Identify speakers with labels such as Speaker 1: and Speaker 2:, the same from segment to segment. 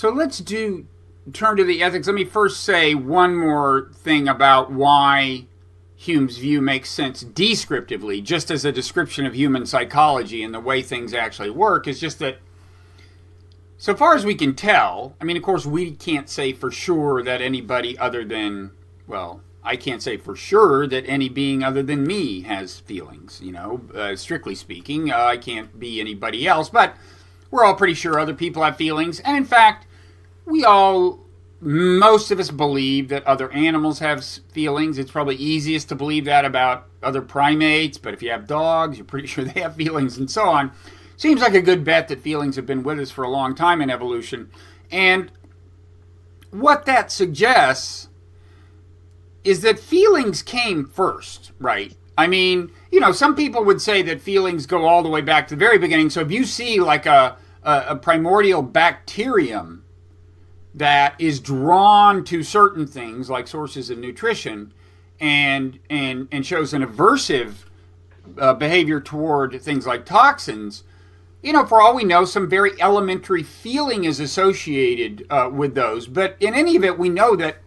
Speaker 1: So let's turn to the ethics. Let me first say one more thing about why Hume's view makes sense descriptively, just as a description of human psychology and the way things actually work, is just that so far as we can tell, I mean, of course, we can't say for sure that anybody other than, well, I can't say for sure that any being other than me has feelings, strictly speaking. I can't be anybody else, but we're all pretty sure other people have feelings. And in fact, most of us believe that other animals have feelings. It's probably easiest to believe that about other primates, but if you have dogs, you're pretty sure they have feelings and so on. Seems like a good bet that feelings have been with us for a long time in evolution. And what that suggests is that feelings came first, right? I mean, some people would say that feelings go all the way back to the very beginning. So if you see like a primordial bacterium that is drawn to certain things like sources of nutrition and shows an aversive behavior toward things like toxins, for all we know, some very elementary feeling is associated with those. But in any event, we know that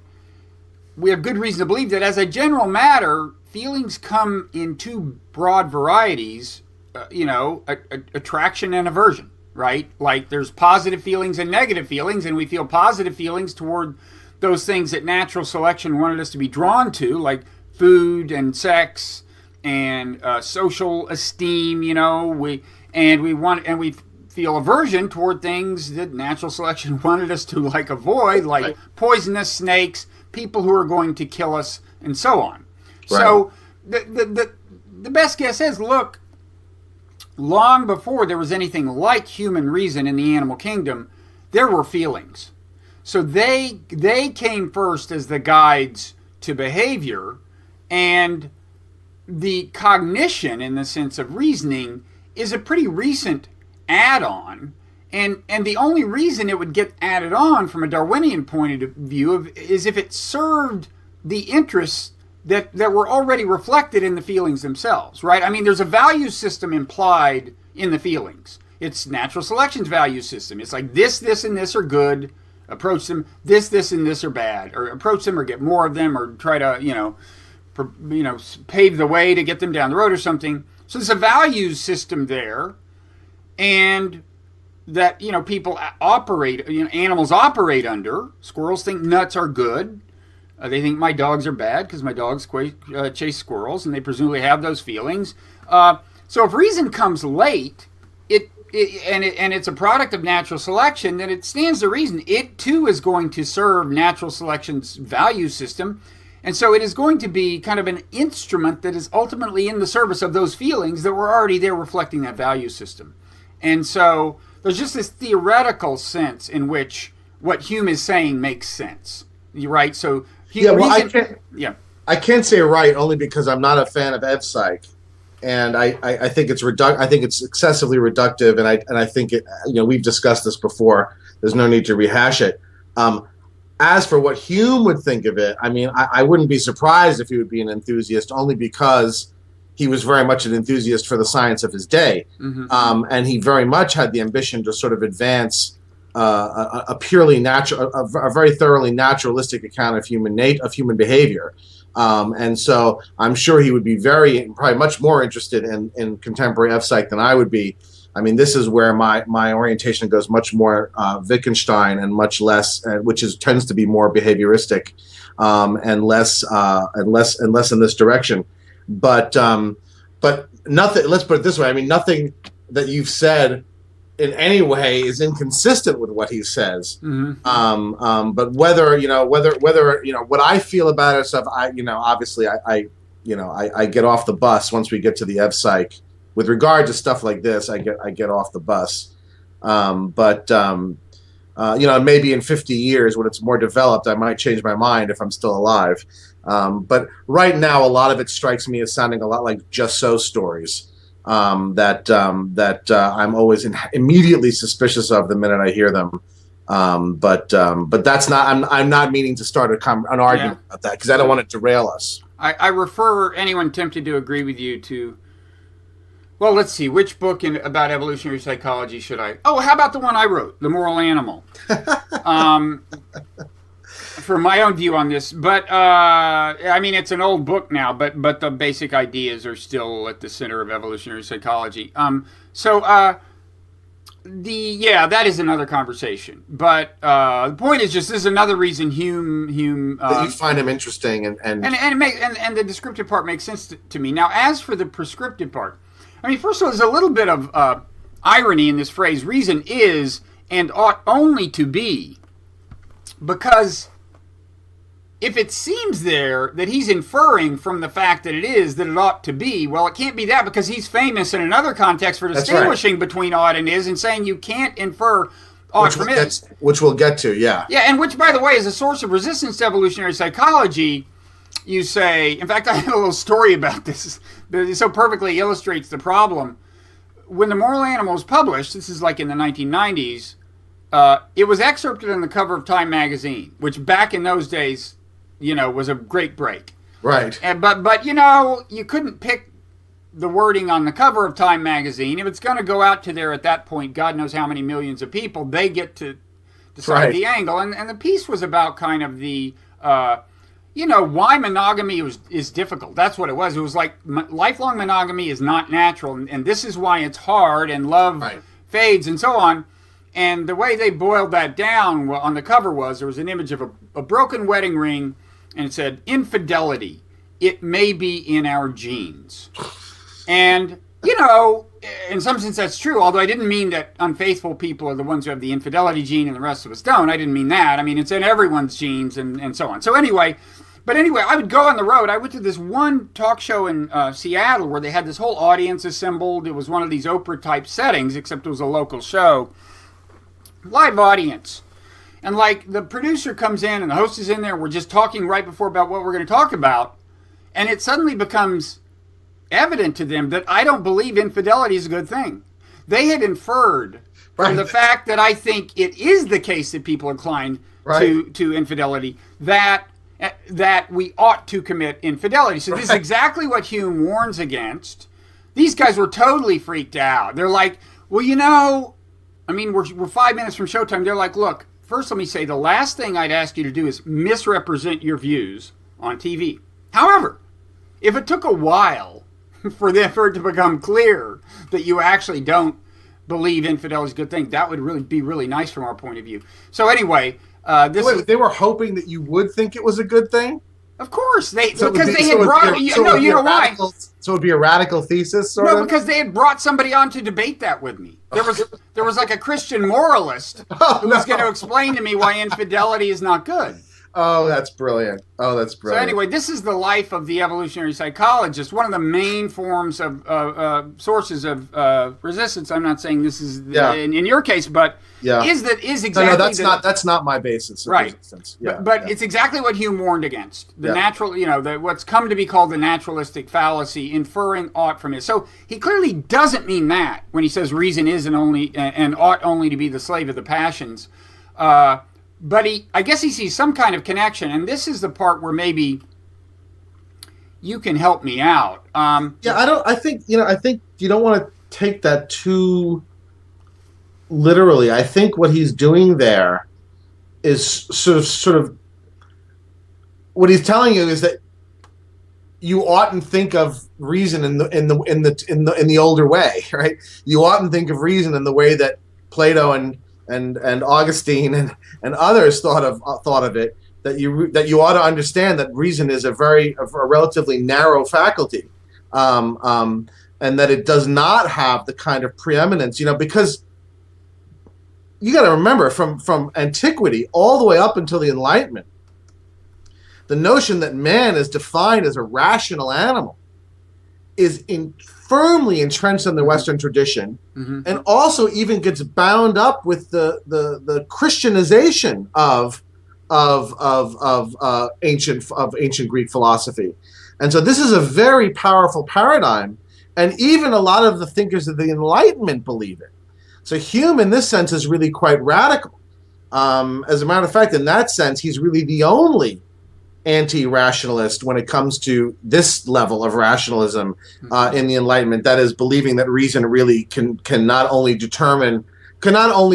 Speaker 1: we have good reason to believe that as a general matter, feelings come in two broad varieties, attraction and aversion. Right? Like there's positive feelings and negative feelings, and we feel positive feelings toward those things that natural selection wanted us to be drawn to, like food and sex and social esteem, we feel aversion toward things that natural selection wanted us to like avoid, like poisonous snakes, people who are going to kill us, and so on. Right. So the best guess is, look, long before there was anything like human reason in the animal kingdom, there were feelings. So they came first as the guides to behavior, and the cognition, in the sense of reasoning, is a pretty recent add-on. And the only reason it would get added on from a Darwinian point of view is if it served the interests that were already reflected in the feelings themselves, right? I mean, there's a value system implied in the feelings. It's natural selection's value system. It's like this, and this are good. Approach them. This, and this are bad. Or approach them or get more of them or try to, pave the way to get them down the road or something. So there's a value system there. And that, people operate, animals operate under. Squirrels think nuts are good. They think my dogs are bad because my dogs chase squirrels, and they presumably have those feelings. So if reason comes late, and it's a product of natural selection, then it stands to reason it too is going to serve natural selection's value system, and so it is going to be kind of an instrument that is ultimately in the service of those feelings that were already there reflecting that value system. And so there's just this theoretical sense in which what Hume is saying makes sense. You're right. So
Speaker 2: I can't say right only because I'm not a fan of EvPsych, and I think it's I think it's excessively reductive, and I think it. We've discussed this before. There's no need to rehash it. As for what Hume would think of it, I mean, I wouldn't be surprised if he would be an enthusiast, only because he was very much an enthusiast for the science of his day, and he very much had the ambition to sort of advance a purely natural, a very thoroughly naturalistic account of human behavior, and so I'm sure he would be probably much more interested in contemporary EvPsych than I would be. I mean, this is where my orientation goes much more Wittgenstein and much less, tends to be more behavioristic, and less in this direction. But nothing. Let's put it this way. I mean, nothing that you've said in any way is inconsistent with what he says. But whether what I feel about it, stuff, obviously I get off the bus once we get to the EvPsych. With regard to stuff like this, I get off the bus. Maybe in 50 years when it's more developed, I might change my mind if I'm still alive. But right now, a lot of it strikes me as sounding a lot like just so stories. That I'm always immediately suspicious of the minute I hear them. But that's not. I'm not meaning to start an argument about that because I don't want to derail us.
Speaker 1: I refer anyone tempted to agree with you to Well, let's see. Which book about evolutionary psychology should I? Oh, how about the one I wrote, The Moral Animal? For my own view on this, but I mean, it's an old book now, but the basic ideas are still at the center of evolutionary psychology. That is another conversation. But the point is just this is another reason Hume
Speaker 2: that you find him interesting and
Speaker 1: the descriptive part makes sense to me. Now, as for the prescriptive part, I mean, first of all, there's a little bit of irony in this phrase: reason is and ought only to be, because if it seems there that he's inferring from the fact that it is that it ought to be, well, it can't be that, because he's famous in another context for distinguishing between ought and is and saying you can't infer ought from is.
Speaker 2: Which we'll get to, yeah.
Speaker 1: Yeah, and which, by the way, is a source of resistance to evolutionary psychology. You say, in fact, I have a little story about this that so perfectly illustrates the problem. When The Moral Animal was published, this is like in the 1990s, it was excerpted on the cover of Time magazine, which back in those days, was a great break.
Speaker 2: Right.
Speaker 1: But you couldn't pick the wording on the cover of Time magazine. If it's going to go out to there at that point, God knows how many millions of people, they get to decide the angle. And the piece was about kind of the, why monogamy is difficult. That's what it was. It was like lifelong monogamy is not natural, and this is why it's hard, and love fades, and so on. And the way they boiled that down on the cover was there was an image of a broken wedding ring, and it said, infidelity, it may be in our genes. And, in some sense that's true, although I didn't mean that unfaithful people are the ones who have the infidelity gene and the rest of us don't. I didn't mean that. I mean, it's in everyone's genes and so on. So anyway, I would go on the road. I went to this one talk show in Seattle where they had this whole audience assembled. It was one of these Oprah-type settings, except it was a local show. Live audience. And like the producer comes in and the host is in there. We're just talking right before about what we're going to talk about. And it suddenly becomes evident to them that I don't believe infidelity is a good thing. They had inferred from the fact that I think it is the case that people are inclined to infidelity that we ought to commit infidelity. So this is exactly what Hume warns against. These guys were totally freaked out. They're like, well, I mean, we're 5 minutes from showtime. They're like, look, first let me say the last thing I'd ask you to do is misrepresent your views on TV. However, if it took a while for it to become clear that you actually don't believe infidelity is a good thing, that would be really nice from our point of view. So anyway,
Speaker 2: they were hoping that you would think it was a good thing?
Speaker 1: Of course, they had brought. You know why?
Speaker 2: So it would be a radical thesis, sort of.
Speaker 1: No, because they had brought somebody on to debate that with me. There was like a Christian moralist who was going to explain to me why infidelity is not good.
Speaker 2: Oh, that's brilliant. So
Speaker 1: anyway, this is the life of the evolutionary psychologist. One of the main forms of sources of resistance. I'm not saying this is in your case, but is exactly
Speaker 2: that's not my basis of resistance. Yeah,
Speaker 1: but it's exactly what Hume warned against. The natural, what's come to be called the naturalistic fallacy, inferring ought from is. So he clearly doesn't mean that when he says reason is and ought only to be the slave of the passions. But I guess he sees some kind of connection, and this is the part where maybe you can help me out.
Speaker 2: I think you don't want to take that too literally. I think what he's doing there is sort of what he's telling you is that you oughtn't think of reason in the older way, right? You oughtn't think of reason in the way that Plato and Augustine and others thought of it, that you ought to understand that reason is a relatively narrow faculty, and that it does not have the kind of preeminence, because you got to remember from antiquity all the way up until the Enlightenment, the notion that man is defined as a rational animal is firmly entrenched in the Western tradition, and also even gets bound up with the Christianization of ancient Greek philosophy. And so this is a very powerful paradigm, and even a lot of the thinkers of the Enlightenment believe it. So Hume, in this sense, is really quite radical. As a matter of fact, in that sense, he's really the only anti-rationalist when it comes to this level of rationalism in the Enlightenment. That is, believing that reason really can not only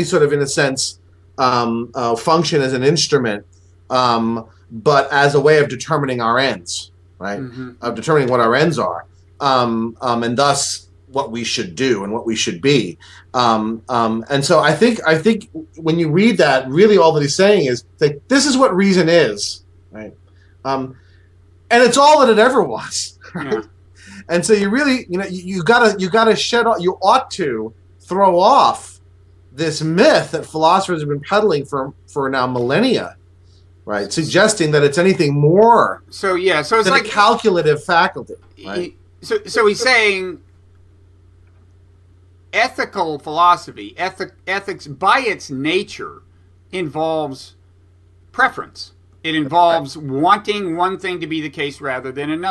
Speaker 2: sort of, in a sense, function as an instrument, but as a way of determining our ends, right? Of determining what our ends are, and thus what we should do and what we should be. And so I think when you read that, really all that he's saying is that this is what reason is, right? And it's all that it ever was. Right? Yeah. And so you really, you gotta shed off. You ought to throw off this myth that philosophers have been peddling for now millennia, right? Suggesting that it's anything more.
Speaker 1: So it's
Speaker 2: than
Speaker 1: like
Speaker 2: a calculative faculty. Right?
Speaker 1: So he's saying ethical philosophy, ethics by its nature involves preference. It involves wanting one thing to be the case rather than another.